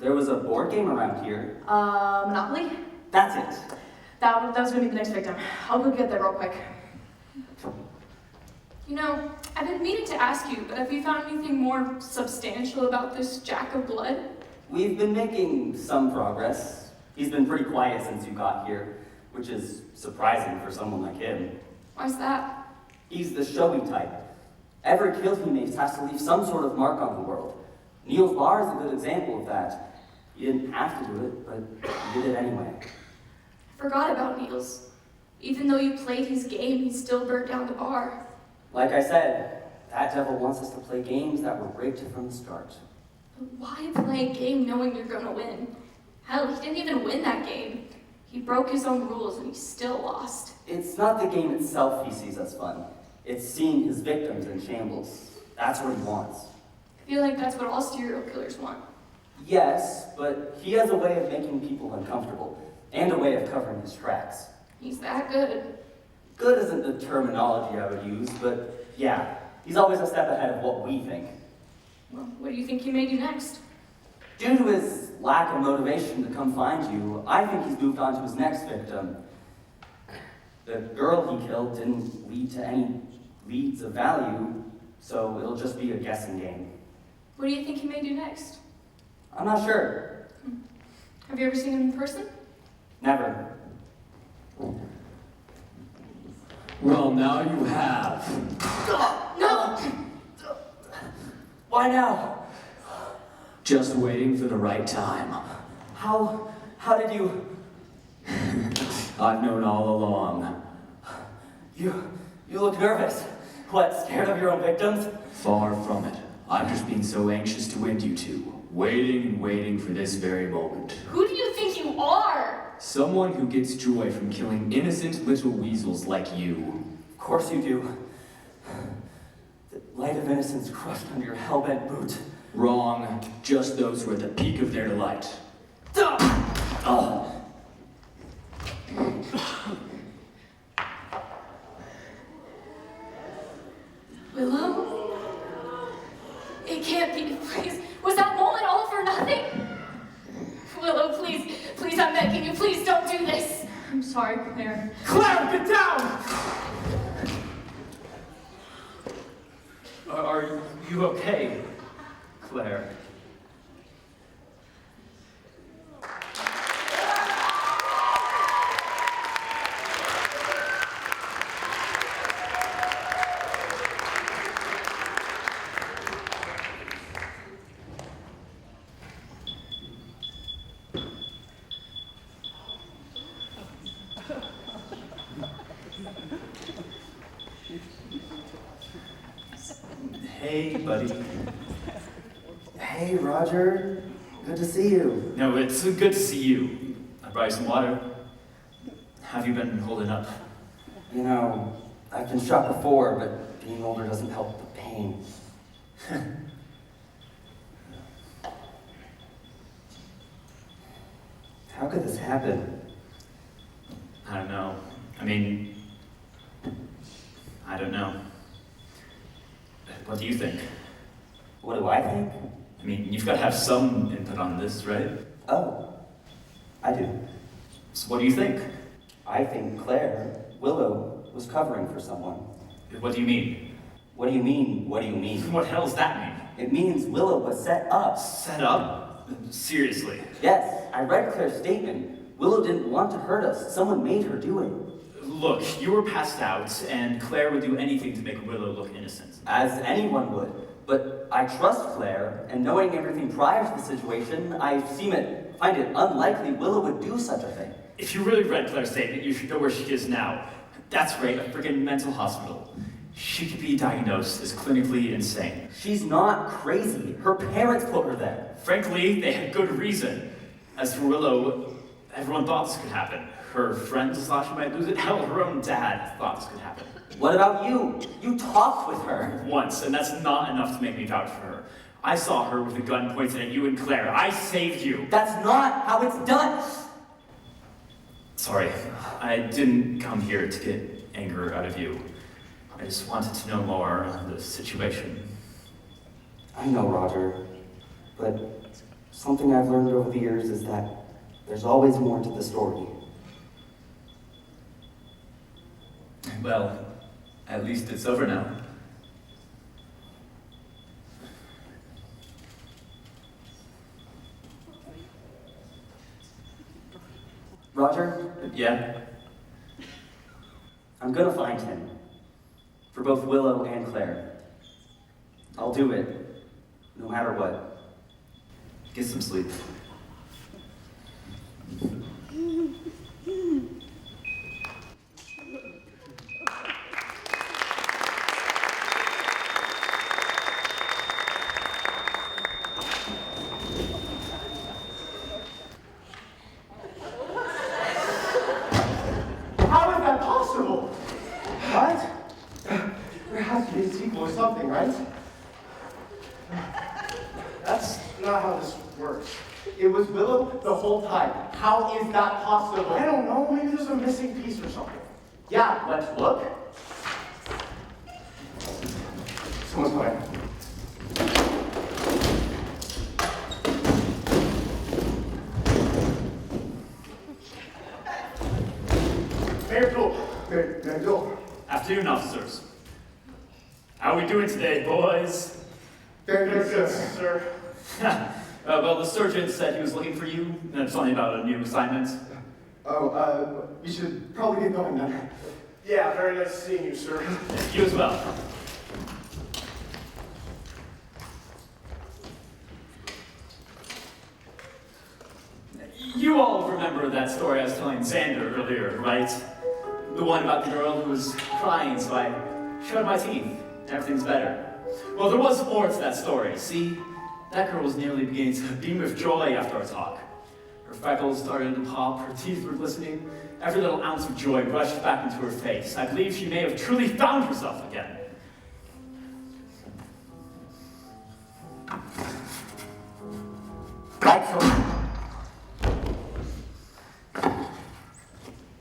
There was a board game around here. Monopoly? That's it. That was gonna be the next victim. I'll go get there real quick. You know, I've been meaning to ask you, but have you found anything more substantial about this Jack of Blood? We've been making some progress. He's been pretty quiet since you got here, which is surprising for someone like him. Why's that? He's the showy type. Every kill he makes has to leave some sort of mark on the world. Niels Bar is a good example of that. He didn't have to do it, but he did it anyway. I forgot about Niels. Even though you played his game, he still burnt down the bar. Like I said, that devil wants us to play games that were rigged from the start. But why play a game knowing you're gonna win? Hell, he didn't even win that game. He broke his own rules and he still lost. It's not the game itself he sees as fun. It's seeing his victims in shambles. That's what he wants. I feel like that's what all serial killers want. Yes, but he has a way of making people uncomfortable, and a way of covering his tracks. He's that good. Good isn't the terminology I would use, but yeah, he's always a step ahead of what we think. Well, what do you think he may do next? Due to his lack of motivation to come find you, I think he's moved on to his next victim. The girl he killed didn't lead to any leads of value, so it'll just be a guessing game. What do you think he may do next? I'm not sure. Have you ever seen him in person? Never. Well, now you have. No! Why now? Just waiting for the right time. How did you... I've known all along. You look nervous. What, scared of your own victims? Far from it. I've just been so anxious to end you two. Waiting and waiting for this very moment. Who do you think you are? Someone who gets joy from killing innocent little weasels like you. Of course you do. The light of innocence crushed under your hell-bent boot. Wrong. Just those who are at the peak of their delight. Oh. Willow? It can't be. Please. Was that moment all for nothing? Willow, please. Please, I'm begging you. Please don't do this. I'm sorry, Claire. Claire, get down! Are you okay, Claire? Hey, buddy. Hey, Roger. Good to see you. No, it's good to see you. I brought you some water. How have you been holding up? You know, I've been shot before, but being older doesn't help the pain. How could this happen? I don't know. I mean, I don't know. What do you think? What do I think? I mean, you've got to have some input on this, right? Oh, I do. So what do you think? I think Claire, Willow, was covering for someone. What do you mean? What do you mean, what do you mean? What the hell does that mean? It means Willow was set up. Set up? Seriously? Yes, I read Claire's statement. Willow didn't want to hurt us. Someone made her do it. Look, you were passed out, and Claire would do anything to make Willow look innocent. As anyone would. But I trust Claire, and knowing everything prior to the situation, I find it unlikely Willow would do such a thing. If you really read Claire's statement, you should know where she is now. That's right, a friggin' mental hospital. She could be diagnosed as clinically insane. She's not crazy. Her parents put her there. Frankly, they had good reason. As for Willow, everyone thought this could happen. Her friends thought she might lose it. Hell, her own dad thought this could happen. What about you? You talked with her. Once, and that's not enough to make me vouch for her. I saw her with a gun pointed at you and Claire. I saved you. That's not how it's done. Sorry, I didn't come here to get anger out of you. I just wanted to know more of the situation. I know, Roger, but something I've learned over the years is that there's always more to the story. Well, at least it's over now. Roger, Yeah? I'm gonna find him. For both Willow and Claire. I'll do it, no matter what. Get some sleep. How is that possible? What? There has to be a sequel or something, right? That's not how this works. It was Willow the whole time. How is that possible? I don't know. Maybe there's a missing piece or something. Yeah, let's look. Someone's coming. Mayor Tool. Mayor Tool. Afternoon, officers. How are we doing today, boys? Very good, sir. Well, the sergeant said he was looking for you. Something about a new assignment. Oh, we should probably get going then. Yeah, very nice seeing you, sir. You as well. You all remember that story I was telling Xander earlier, right? The one about the girl who was crying, so I showed my teeth. Everything's better. Well, there was more to that story. See, that girl was nearly beginning to beam with joy after our talk. Her freckles started to pop, her teeth were glistening. Every little ounce of joy rushed back into her face. I believe she may have truly found herself again.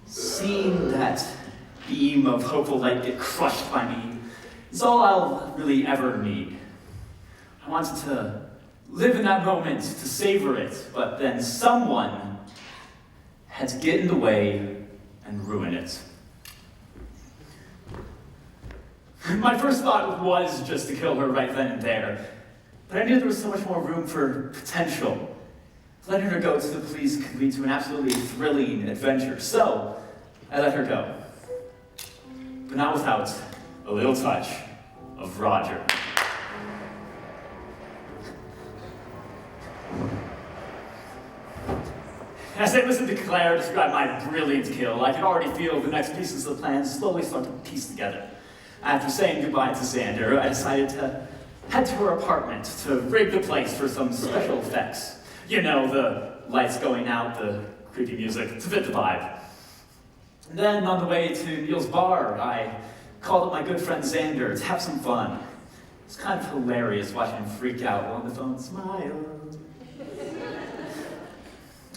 Seeing that beam of hopeful light get crushed by me is all I'll really ever need. I wanted to live in that moment, to savor it, but then someone had to get in the way and ruin it. My first thought was just to kill her right then and there, but I knew there was so much more room for potential. Letting her go to the police could lead to an absolutely thrilling adventure, so I let her go. But not without a little touch of Roger. As I listened to Claire describe my brilliant kill, I could already feel the next pieces of the plan slowly start to piece together. After saying goodbye to Xander, I decided to head to her apartment to rig the place for some special effects. You know, the lights going out, the creepy music, to fit the vibe. And then on the way to Neil's bar, I called up my good friend Xander to have some fun. It's kind of hilarious watching him freak out while on the phone, smile.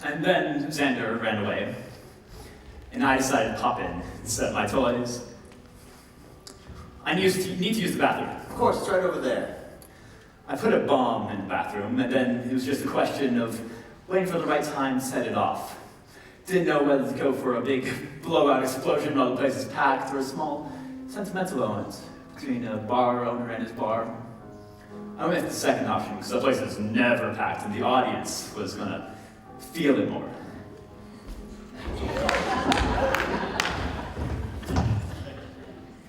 And then Xander ran away, and I decided to pop in and set my toys. I need to use the bathroom. Of course, it's right over there. I put a bomb in the bathroom, and then it was just a question of waiting for the right time to set it off. Didn't know whether to go for a big blowout explosion while the place is packed, or a small sentimental moment between a bar owner and his bar. I went with the second option, because the place is never packed, and the audience was gonna feel it more.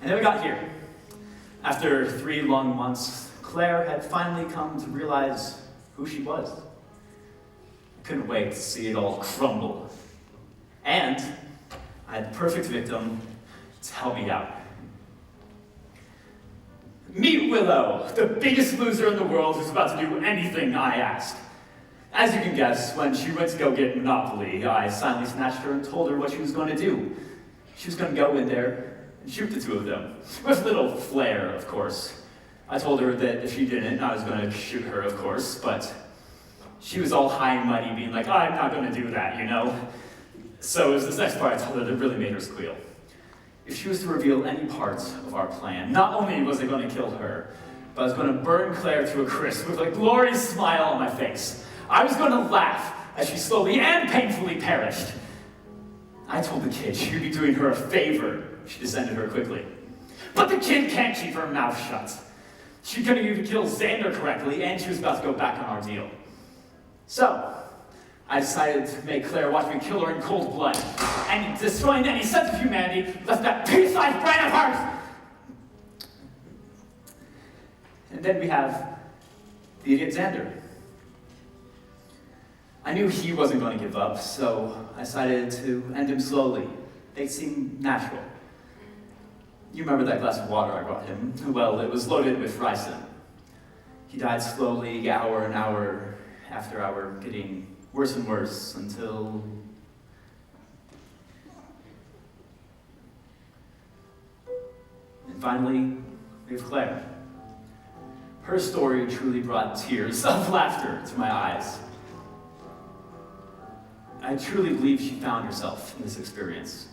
And then we got here. After 3 long months, Claire had finally come to realize who she was. I couldn't wait to see it all crumble. And I had the perfect victim to help me out. Meet Willow, the biggest loser in the world who's about to do anything I ask. As you can guess, when she went to go get Monopoly, I silently snatched her and told her what she was going to do. She was going to go in there and shoot the two of them. With a little flair, of course. I told her that if she didn't, I was going to shoot her, of course, but she was all high and mighty, being like, I'm not going to do that, you know? So it was this next part I told her that really made her squeal. If she was to reveal any part of our plan, not only was I going to kill her, but I was going to burn Claire to a crisp with a glorious smile on my face. I was going to laugh as she slowly and painfully perished. I told the kid she'd be doing her a favor if she descended her quickly. But the kid can't keep her mouth shut. She couldn't even kill Xander correctly, and she was about to go back on our deal. So, I decided to make Claire watch me kill her in cold blood, and destroying any sense of humanity left that peace-like brain of hers! And then we have the idiot Xander. I knew he wasn't going to give up, so I decided to end him slowly. They seemed natural. You remember that glass of water I brought him? Well, it was loaded with ricin. He died slowly, hour and hour after hour, getting worse and worse until... And finally, we have Claire. Her story truly brought tears of laughter to my eyes. I truly believe she found herself in this experience.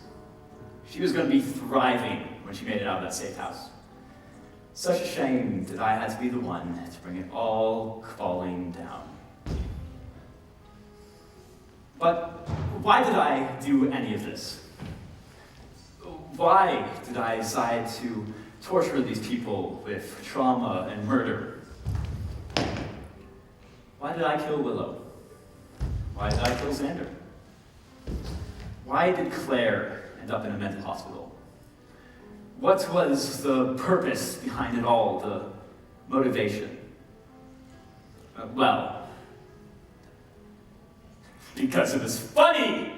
She was going to be thriving when she made it out of that safe house. Such a shame that I had to be the one to bring it all falling down. But why did I do any of this? Why did I decide to torture these people with trauma and murder? Why did I kill Willow? Why did I kill Xander? Why did Claire end up in a mental hospital? What was the purpose behind it all, the motivation? Well, because it was funny!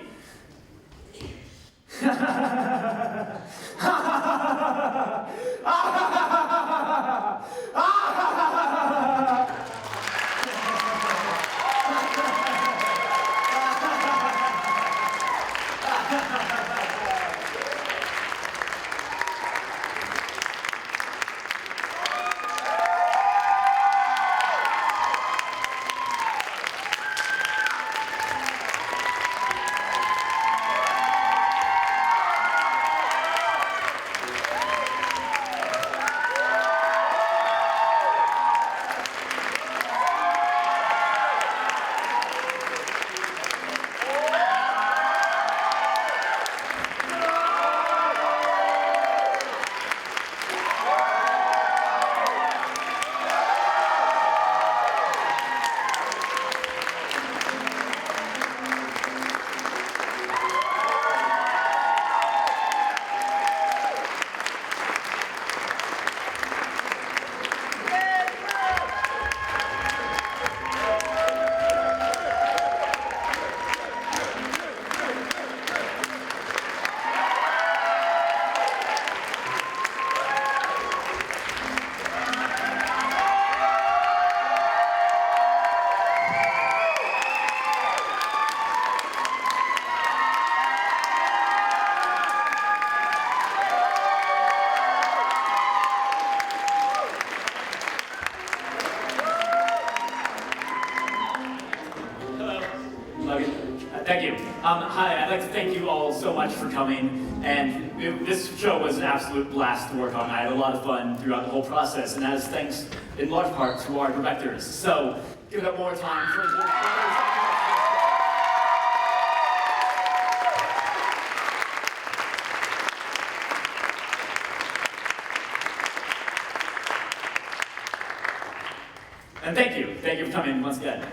Thank you. Hi, I'd like to thank you all so much for coming. And this show was an absolute blast to work on. I had a lot of fun throughout the whole process, and that is thanks in large part to our directors. So give it up one more time for the And thank you for coming once again.